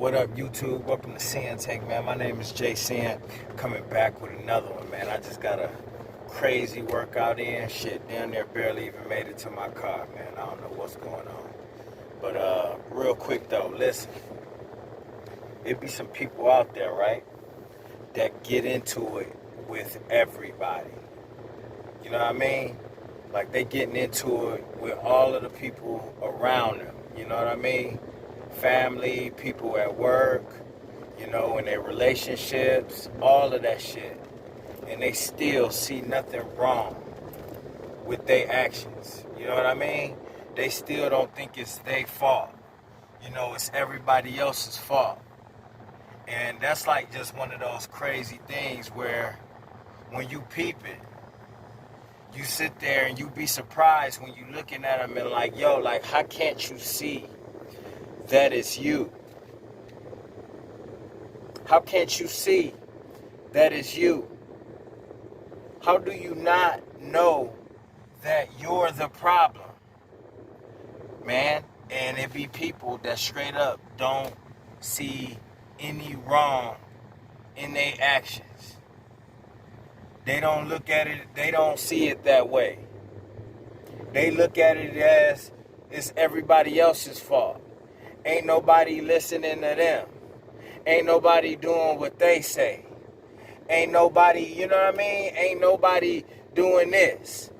What up, YouTube? Welcome to Sinn-Take, man. My name is Sin, coming back with another one, man. I just got a crazy workout in. Shit, damn near barely even made it to my car, man. I don't know what's going on. But real quick, though, listen. It be some people out there, right, that get into it with everybody. You know what I mean? Like, they getting into it with all of the people around them. You know what I mean? Family, people at work, in their relationships, all of that shit. And they still see nothing wrong with their actions. You know what I mean? They still don't think it's their fault. It's everybody else's fault. And that's like just one of those crazy things where when you peep it, you sit there and you be surprised when you looking at them and like, yo, like, how can't you see that it's you? How can't you see that it's you? How do you not know that you're the problem? Man, and it be people that straight up don't see any wrong in their actions. They don't look at it, they don't see it that way. They look at it as it's everybody else's fault. Ain't nobody listening to them. Ain't nobody doing what they say. Ain't nobody, you know what I mean? Ain't nobody doing this.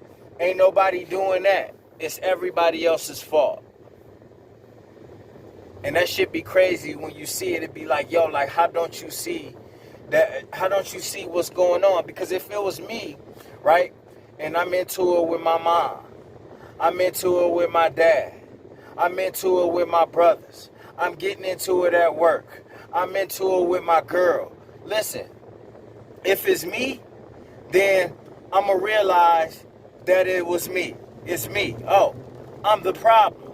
Ain't nobody doing that. It's everybody else's fault. And that shit be crazy when you see it. It be like, yo, like, how don't you see that? How don't you see what's going on? Because if it was me, right, and I'm into it with my mom, I'm into it with my dad, I'm into it with my brothers, I'm getting into it at work, I'm into it with my girl. Listen, if it's me, then I'm going to realize that it was me. It's me. Oh, I'm the problem.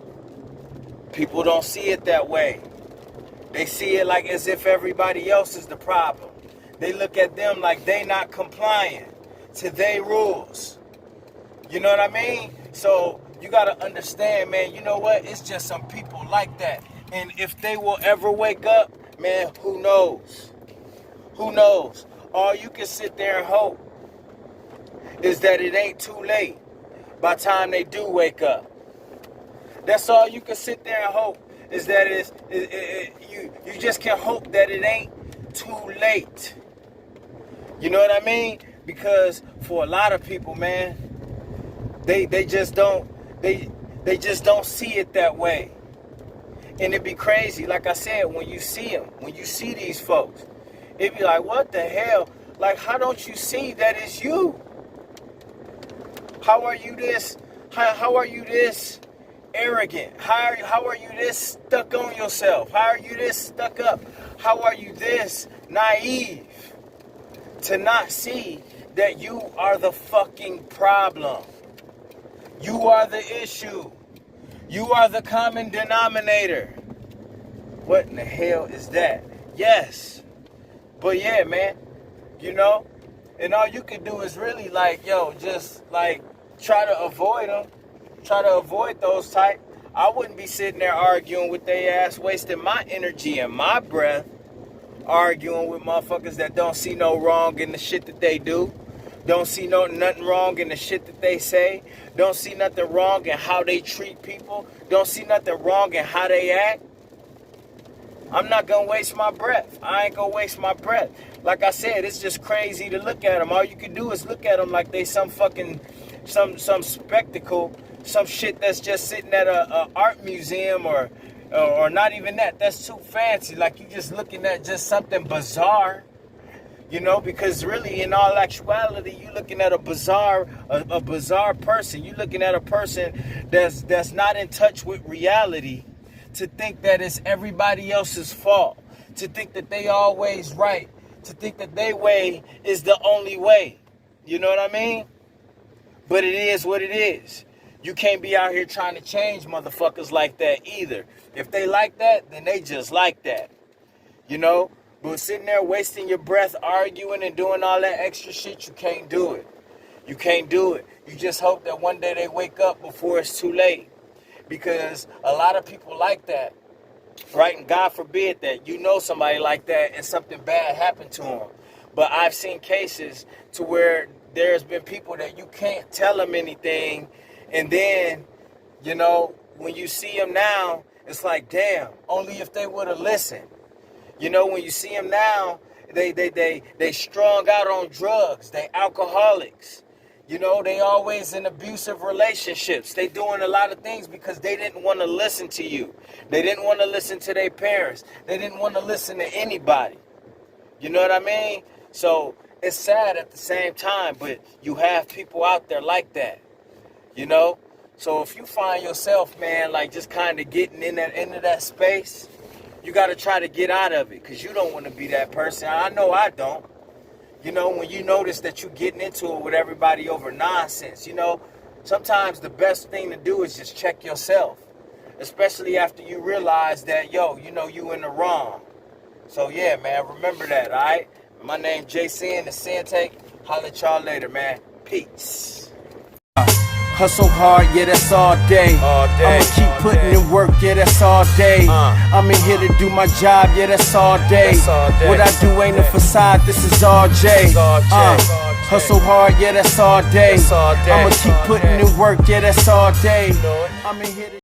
People don't see it that way. They see it like as if everybody else is the problem. They look at them like they not complying to their rules. You know what I mean? So you got to understand, man, you know what? It's just some people like that. And if they will ever wake up, man, who knows? Who knows? All you can sit there and hope is that it ain't too late by the time they do wake up. That's all you can sit there and hope is that you just can hope that it ain't too late. You know what I mean? Because for a lot of people, man, they just don't see it that way. And it'd be crazy, like I said, when you see them, when you see these folks, it'd be like, what the hell? Like, how don't you see that it's you? How are you this? How are you this arrogant? How are you this stuck on yourself? How are you this stuck up? How are you this naive to not see that you are the fucking problem? You are the issue. You are the common denominator. What in the hell is that? Yes. But yeah, man, and all you can do is really like, yo, just like try to avoid them. Try to avoid those type. I wouldn't be sitting there arguing with their ass, wasting my energy and my breath, arguing with motherfuckers that don't see no wrong in the shit that they do. Don't see nothing wrong in the shit that they say. Don't see nothing wrong in how they treat people. Don't see nothing wrong in how they act. I'm not going to waste my breath. I ain't going to waste my breath. Like I said, it's just crazy to look at them. All you can do is look at them like they some fucking, some spectacle, some shit that's just sitting at a art museum or not even that. That's too fancy. Like you just looking at just something bizarre. Because really, in all actuality, you're looking at a bizarre person. You're looking at a person that's not in touch with reality, to think that it's everybody else's fault, to think that they always right, to think that their way is the only way. You know what I mean? But it is what it is. You can't be out here trying to change motherfuckers like that either. If they like that, then they just like that. But sitting there wasting your breath, arguing and doing all that extra shit, you can't do it. You can't do it. You just hope that one day they wake up before it's too late. Because a lot of people like that. right? And God forbid that you know somebody like that and something bad happened to them. But I've seen cases to where there's been people that you can't tell them anything, and then, you know, when you see them now, it's like, damn, only if they would have listened. You know, when you see them now, they strung out on drugs, they alcoholics. You know, they always in abusive relationships. They doing a lot of things because they didn't want to listen to you. They didn't want to listen to their parents. They didn't want to listen to anybody. You know what I mean? So it's sad at the same time, but you have people out there like that. You know? So if you find yourself, man, like just kind of getting into that space, you got to try to get out of it, because you don't want to be that person. I know I don't. You know, when you notice that you're getting into it with everybody over nonsense, you know, sometimes the best thing to do is just check yourself, especially after you realize that, yo, you know, you in the wrong. So, yeah, man, remember that, all right? My name Jason, the Sinn-Take. Holla at y'all later, man. Peace. Hustle hard, yeah, that's all day. I'ma keep putting in work, yeah, that's all day. I'm in here to do my job, yeah, that's all day. What I do ain't a facade, this is all J. Hustle hard, yeah, that's all day. I'ma keep putting in work, yeah, that's all day. I'm in here to